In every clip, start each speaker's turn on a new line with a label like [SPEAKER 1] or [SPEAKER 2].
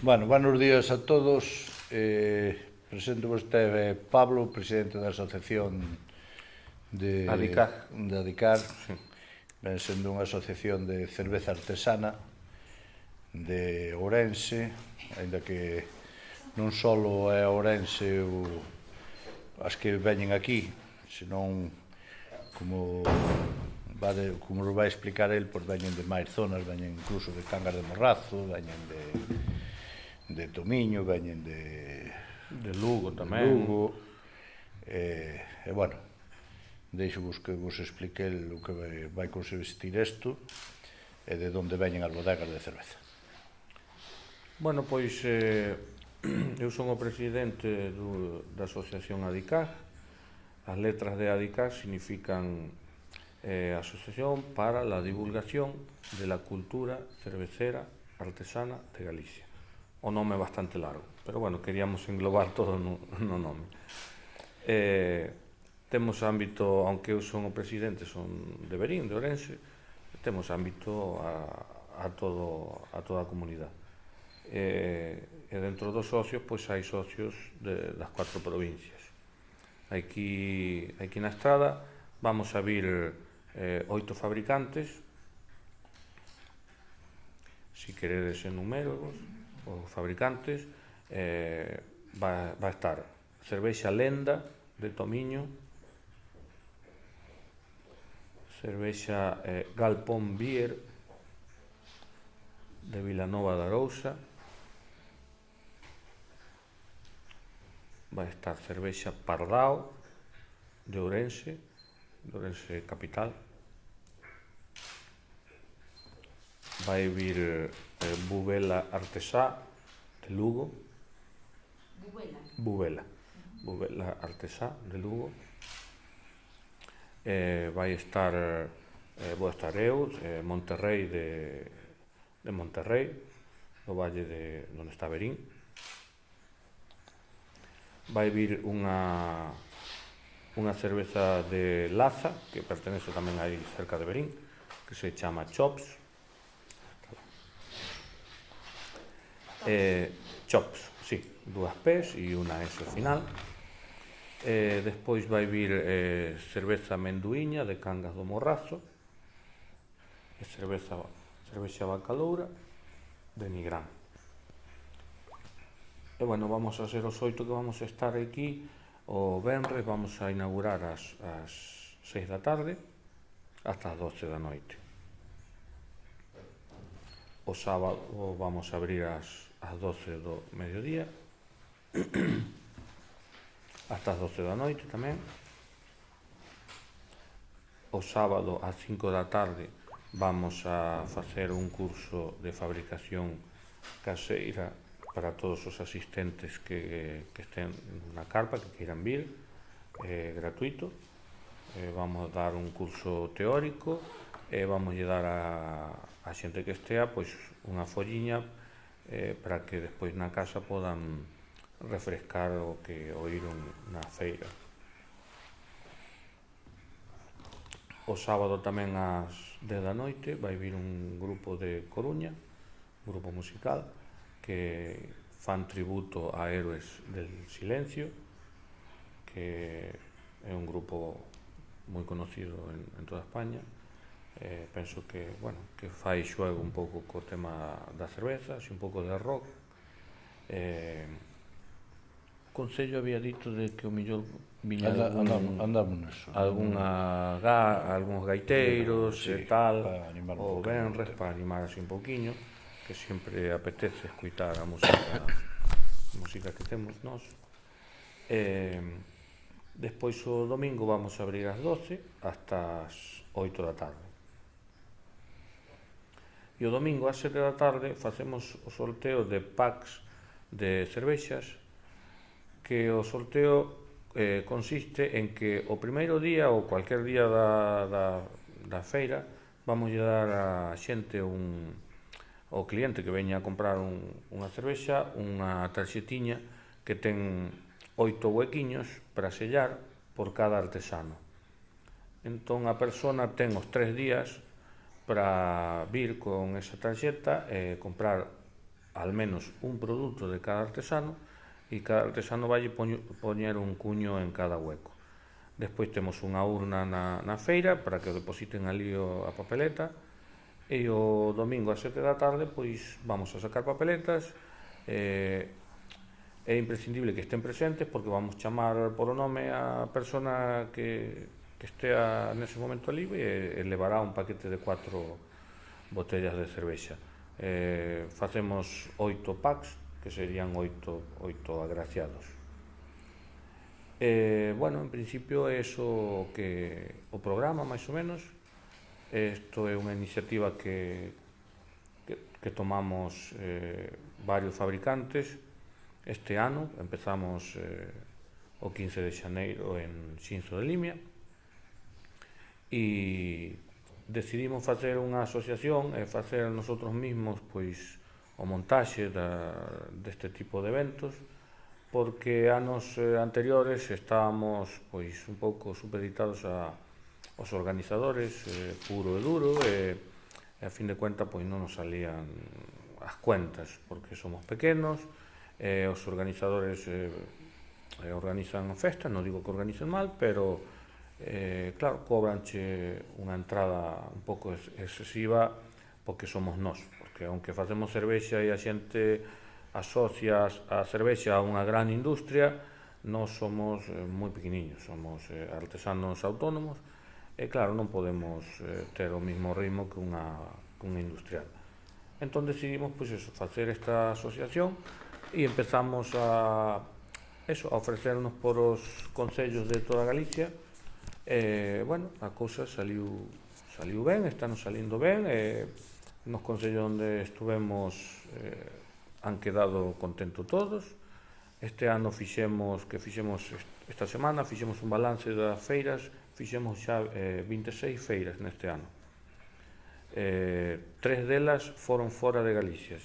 [SPEAKER 1] Bueno, buenos días a todos. Presento vostede Pablo, presidente da Asociación de
[SPEAKER 2] Adicar. Sí.
[SPEAKER 1] Ven sendo unha asociación de cerveza artesana de Ourense, aínda que non só é Ourense as que veñen aquí, senón como nos vai explicar el, pois veñen de máis zonas, veñen incluso de Cangas de Morrazo, veñen de Tomiño, veñen
[SPEAKER 2] De Lugo tamén.
[SPEAKER 1] Lugo, e bueno, deixo-vos que vos explique o que vai consistir isto e de onde veñen as bodegas de cerveza.
[SPEAKER 2] Bueno, pois eu son o presidente da Asociación Adicar. As letras de Adicar significan Asociación para la Divulgación de la Cultura Cervecera Artesana de Galicia. O nome é bastante largo, pero bueno, queríamos englobar todo no nome. Temos ámbito, aunque eu son o presidente, son de Verín, de Ourense, temos ámbito a toda a comunidade. E dentro dos socios, pois hai socios das 4 provincias. Aquí na estrada vamos a vir 8 fabricantes. Si queredes enumeros os fabricantes, vai estar cervexa Lenda de Tomiño, cervexa Galpón Beer de Vilanova de Arousa, vai estar cervexa Pardao de Ourense capital, vai vir Bubela Artesá de Lugo, Bubela Artesá de Lugo, vai estar vou estar eu, Monterrey de Monterrey, do Valle de onde está Verín. Vai vir unha cerveza de Laza, que pertenece tamén aí cerca de Verín, que se chama Chops. Chops, sí, 2 P's e unha S ao final. Despois vai vir cerveza Menduíña de Cangas do Morrazo, e cervexa Bacaloura de Nigrán. E bueno, vamos a ser os 8 que vamos a estar aquí. O venres vamos a inaugurar ás 6 da tarde hasta as 12 da noite. O sábado vamos a abrir ás 12 do mediodía hasta as 12 da noite tamén. O sábado ás 5 da tarde vamos a facer un curso de fabricación caseira para todos os asistentes que estén na carpa, que queiran vir, gratuito. Vamos dar un curso teórico e vamos dar a xente que estea pois unha folliña para que despois na casa podan refrescar o que oíron na feira. O sábado tamén ás 10 da noite vai vir un grupo de Coruña, un grupo musical, que fan tributo a Héroes del Silencio, que é un grupo moi conocido en toda España. Penso que, bueno, que fai xoego un pouco co tema da cerveza, un pouco de rock. O Concello había dito de que o mellor viña
[SPEAKER 1] andamos neso,
[SPEAKER 2] algúns gaiteiros e tal, o venres, para animar así un pouquiño, que sempre apetece escutar a música que temos nós. Despois o domingo vamos a abrir ás 12 hasta as 8 da tarde. E o domingo ás 7 da tarde facemos o sorteo de packs de cervexas, que o sorteo consiste en que o primeiro día ou cualquier día da feira vamos dar a xente o cliente que veña a comprar unha cervexa, unha tarxetiña que ten 8 huequiños para sellar por cada artesano. Entón a persona ten os 3 días para vir con esa tarxeta e comprar al menos un produto de cada artesano e cada artesano vai poñer un cuño en cada hueco. Despois temos unha urna na feira para que o depositen ali a papeleta, e o domingo ás 7 da tarde pois vamos a sacar papeletas. É imprescindible que estén presentes porque vamos chamar polo nome a persona que estea nese momento ali e levará un paquete de 4 botellas de cervexa. Facemos 8 packs, que serían 8 agraciados. Bueno, en principio é iso o programa, máis ou menos. Isto é unha iniciativa que tomamos varios fabricantes. Este ano empezamos o 15 de xaneiro en Xinzo de Limia e decidimos facer unha asociación e facer nosotros mismos pois o montaxe deste tipo de eventos, porque anos anteriores estábamos pois un pouco supeditados aos organizadores, puro e duro, e a fin de cuenta pois non nos salían as cuentas porque somos pequenos. Os organizadores organizan festas, non digo que organicen mal, pero claro, cobranche unha entrada un pouco excesiva porque somos nós, porque aunque facemos cervexa e a xente asocia a cervexa a unha gran industria, nós somos moi pequeniños, somos artesanos autónomos e claro, non podemos ter o mesmo ritmo que unha industrial. Entón decidimos pois eso, facer esta asociación e empezamos a ofrecernos por os concellos de toda Galicia. Bueno, a cousa saliu ben, estános salindo ben, nos concellos onde estuvemos han quedado contentos todos. Este ano fixemos esta semana, fixemos un balance das feiras, fixemos xa 26 feiras neste ano. 3 delas foron fora de Galicia,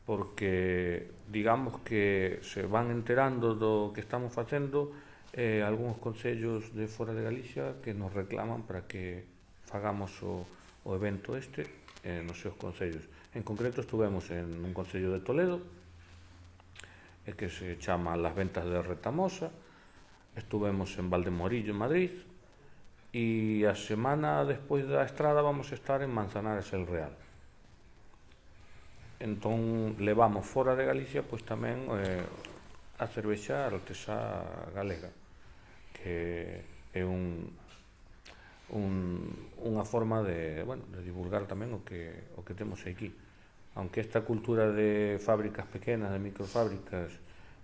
[SPEAKER 2] porque digamos que se van enterando do que estamos facendo algúns concellos de fora de Galicia que nos reclaman para que fagamos o evento nos seus concellos. En concreto estuvemos en un concello de Toledo que se chama Las Ventas de Retamosa, estuvemos en Valdemorillo, en Madrid, e a semana despois da estrada vamos a estar en Manzanares el Real. Entón levamos fora de Galicia pois tamén a cervexa artesá galega, que é unha forma de divulgar tamén o que temos aquí. Aunque esta cultura de fábricas pequenas, de microfábricas,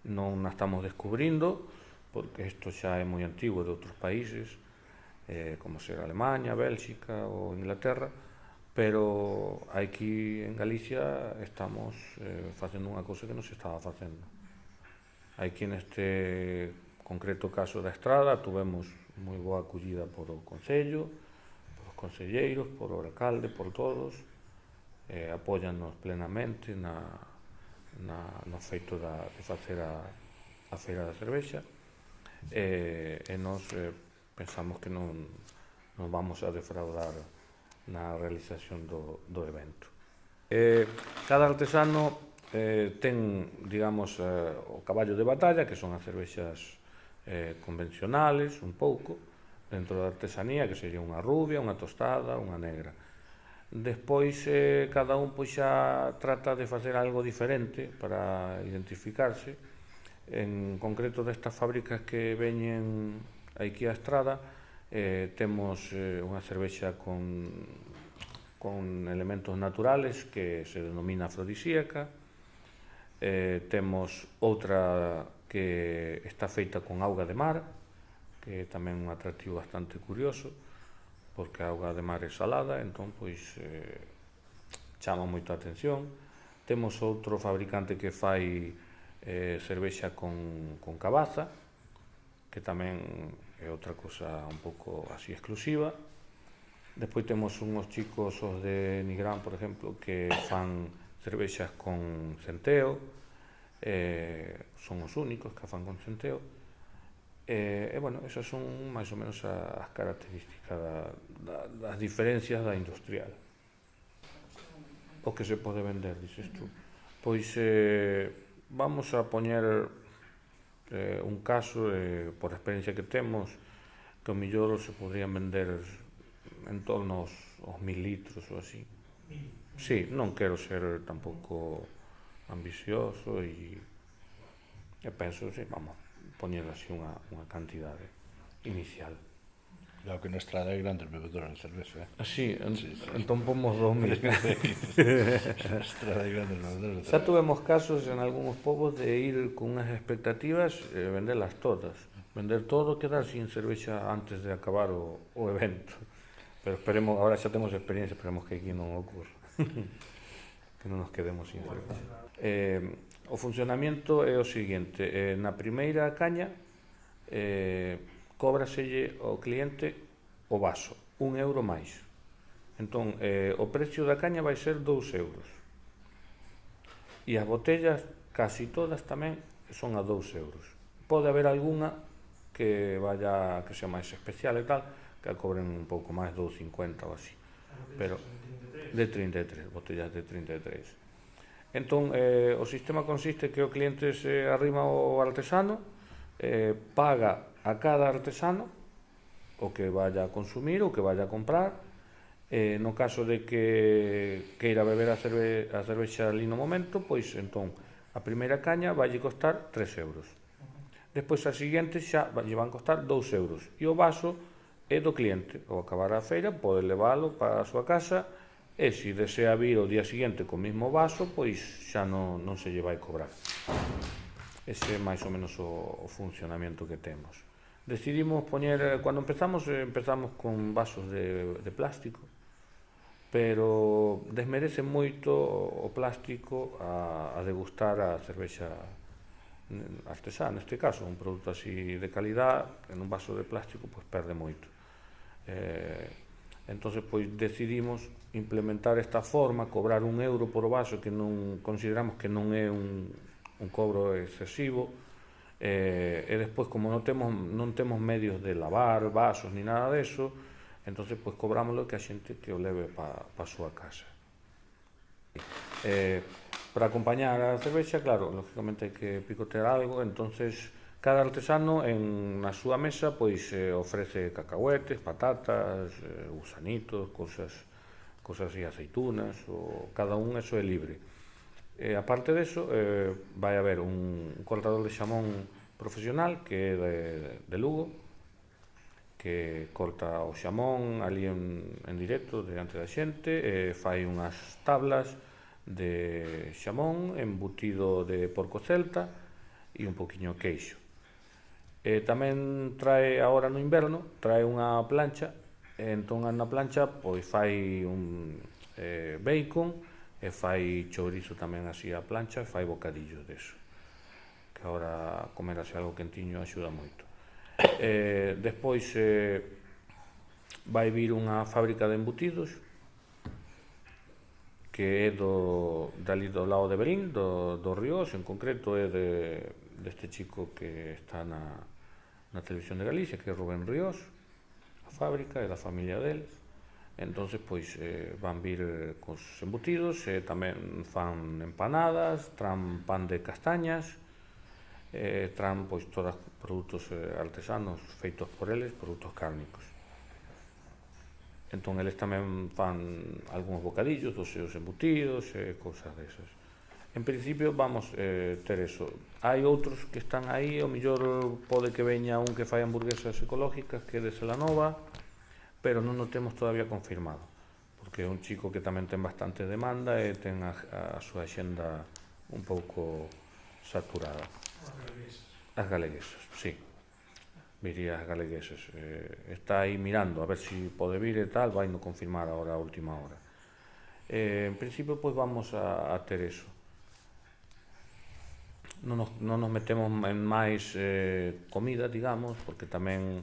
[SPEAKER 2] non a estamos descubrindo, porque isto xa é moi antigo de outros países, como ser Alemanha, Bélxica ou Inglaterra, pero aquí en Galicia estamos facendo unha cousa que non se estaba facendo. Aquí neste concreto caso da Estrada tuvemos moi boa acollida por o Concello, por os concelleiros, por o alcalde, por todos, apóyanos plenamente no feito de facer a Feira da Cervexa, e nós pensamos que non vamos a defraudar na realización do evento. Cada artesano ten, digamos, o caballo de batalla, que son as cervexas convencionales, un pouco, dentro da artesanía, que sería unha rubia, unha tostada, unha negra. Despois, cada un pois xa trata de facer algo diferente para identificarse. En concreto destas fábricas que veñen aquí á Estrada, temos unha cervexa con elementos naturales que se denomina afrodisíaca. Temos outra que está feita con auga de mar, que é tamén un atractivo bastante curioso, porque a auga de mar é salada, entón pois chama moito a atención. Temos outro fabricante que fai cervexa con cabaza, que tamén é outra cousa un pouco así exclusiva. Despois temos unhos chicos, os de Nigrán, por exemplo, que fan cervexas con centeo, son os únicos que fan con centeo, e, bueno, esas son máis ou menos as características das diferencias da industrial. O que se pode vender, dices tú. Pois vamos a poñer un caso, por experiencia que temos, que o millor se podrían vender en torno aos 1000 litros ou así. Sí, non quero ser tampouco ambicioso e penso, sí, vamos, poñer así unha cantidade inicial.
[SPEAKER 1] Claro que na Estrada hai grandes bebedores de cerveza,
[SPEAKER 2] Así, entón pomos 2000.
[SPEAKER 1] Na Estrada hai grandes bebedores de cerveza.
[SPEAKER 2] Xa tuvemos casos en algúns povos de ir con unhas expectativas e venderlas todas. Vender todo, quedar sin cervexa antes de acabar o evento. Pero esperemos, ahora xa temos experiencia, esperemos que aquí non ocurra. Que non nos quedemos sin cervexa. O funcionamento é o seguinte, na primeira caña cóbraselle ao cliente o vaso, 1 euro máis. Entón, o precio da caña vai ser 2 euros. E as botellas, casi todas tamén, son a 2 euros. Pode haber algunha que sea máis especial e tal, que a cobren un pouco máis, 2,50 ou así. Pero de 33, botellas de 33. Entón, o sistema consiste que o cliente se arrima ao artesano, paga a cada artesano o que vaya a consumir, o que vaya a comprar. No caso de que queira beber a cervexa ali no momento, pois entón a primeira caña vai costar 3 euros. Despois as seguintes xa lle van costar 2 euros. E o vaso é do cliente. Ao acabar a feira pode levalo para a súa casa e se desea vir o día seguinte co mesmo vaso, pois xa non se lle vai cobrar. Ese é máis ou menos o funcionamento que temos. Decidimos poñer, cando empezamos con vasos de plástico, pero desmerece moito o plástico a degustar a cervexa artesana, neste caso, un produto así de calidad, en un vaso de plástico, pois perde moito. Entón, pois decidimos implementar esta forma, cobrar 1 euro por vaso, que non consideramos que non é un cobro excesivo, e despois, como non temos medios de lavar vasos ni nada deso, entón, pois cobrámoslo que a xente que o leve para a súa casa. Para acompañar a cervexa, claro, lógicamente hai que picotear algo, entonces cada artesano na súa mesa pois ofrece cacahuetes, patatas, gusanitos, cosas e aceitunas, cada un eso é libre. Aparte deso, vai haber un cortador de xamón profesional que é de Lugo, que corta o xamón ali en directo diante da xente, fai unhas tablas de xamón embutido de porco celta e un poquinho queixo. Tamén trae, agora no inverno, trae unha plancha, entón na plancha pois fai un bacon e fai chourizo tamén así a plancha e fai bocadillos deso, que agora comer así algo quentiño axuda moito. Despois vai vir unha fábrica de embutidos que é dali do lado de Berín, do Ríos, en concreto é deste chico que está na Televisión de Galicia, que é Rubén Ríos, a fábrica é da familia deles. Entón, pois, van vir cos embutidos, tamén fan empanadas, tran pan de castañas, tran, pois, todos produtos artesanos feitos por eles, produtos cárnicos. Entón, eles tamén fan algúns bocadillos dos seus embutidos e cousas desas. En principio, vamos ter eso. Hai outros que están aí, o mellor pode que veña un que fai hamburguesas ecológicas, que é de Celanova, pero non o temos todavía confirmado, porque é un chico que tamén ten bastante demanda e ten a súa xenda un pouco saturada. As galeguesas, sí. Viría as galeguesas. Está aí mirando a ver se pode vir e tal, vai no confirmar agora a última hora. En principio, pois vamos a ter eso. Non nos metemos en máis comida, digamos, porque tamén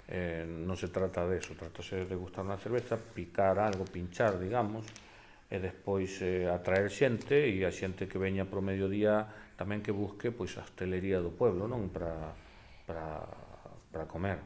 [SPEAKER 2] non se trata de eso, tratase de degustar unha cerveza, picar algo, pinchar, digamos, e despois atraer xente, e a xente que veña pro mediodía tamén que busque pois a hostelería do pueblo, non, para comer.